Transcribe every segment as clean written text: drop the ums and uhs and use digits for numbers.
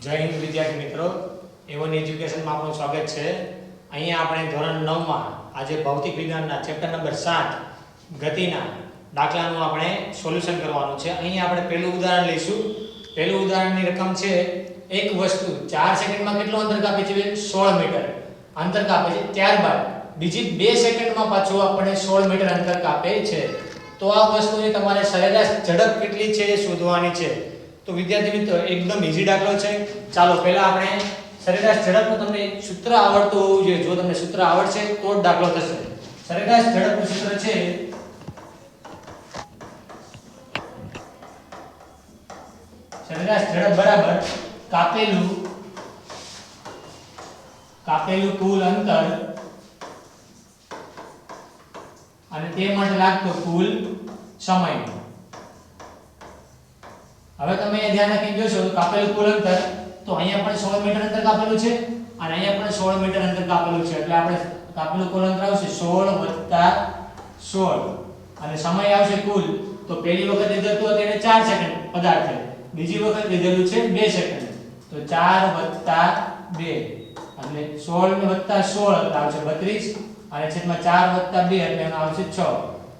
જય હિન્દ વિદ્યાર્થી મિત્રો, એવન એજ્યુકેશનમાં આપનું સ્વાગત છે. અહીંયા આપણે ધોરણ 9 માં આજે ભૌતિક વિજ્ઞાનના ચેપ્ટર નંબર 7 ગતિના દાખલાનું આપણે સોલ્યુશન કરવાનું છે. અહીંયા આપણે પહેલું ઉદાહરણ લઈશું. પહેલું ઉદાહરણની રકમ છે એક વસ્તુ 4 સેકન્ડમાં કેટલું અંતર કાપે છે? 16 મીટર અંતર કાપે છે. ત્યારબાદ બીજી 2 સેકન્ડમાં પાછું આપણે 16 મીટર અંતર કાપે છે. તો આ વસ્તુની તમારે સરેરાશ ઝડપ કેટલી છે એ શોધવાની છે. તો વિદ્યાર્થી મિત્રો એકદમ ઈઝી દાખલો છે. ચાલો પહેલા આપણે સરેરાશ ઝડપનું તમને સૂત્ર આવડતું હોવું જોઈએ. જો તમને સૂત્ર આવડશે તો જ દાખલો થશે. સરેરાશ ઝડપનું સૂત્ર છે સરેરાશ ઝડપ બરાબર કાપેલું કુલ અંતર અને તે માટે લાગતો કુલ સમય. હવે તમે ધ્યાન રાખીને જોશો કાપેલું કુલ અંતર તો અહીંયા પણ 16 મીટર અંતર કાપેલું છે અને અહીંયા પણ 16 મીટર અંતર કાપેલું છે. એટલે આપણે કાપેલું કુલ અંતર આવશે 16 + 16 અને સમય આવશે કુલ. તો પહેલી વખત લીધું હતું તેને 4 સેકન્ડ પદાર્થ, બીજી વખત લીધેલું છે 2 સેકન્ડ. તો 4 + 2 એટલે 16 + 16 એટલે આવશે 32 અને છેદમાં 4 + 2 એટલે એનો આવશે 6.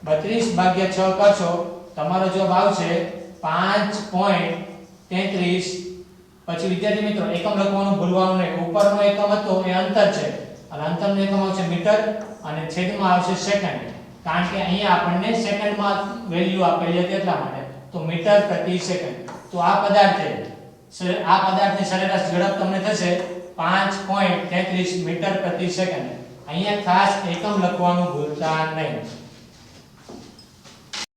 32 / 6 કરશો તમારો જવાબ આવશે 5.33. પછી વિદ્યાર્થી મિત્રો એકમ લખવાનું ભૂલવાનું નહીં. ઉપરનો એકમ હતો એ અંતર છે અને અંતરનો એકમ આવશે મીટર અને છેદમાં આવશે સેકન્ડ. કારણ કે અહીંયા આપણને સેકન્ડમાં વેલ્યુ આપેલી હતી એટલા માટે. તો મીટર પ્રતિ સેકન્ડ. તો આ પદાર્થની સરેરાશ ઝડપ તમને થશે 5.33 મીટર પ્રતિ સેકન્ડ. અહીંયા ખાસ એકમ લખવાનું ભૂલતા નહીં.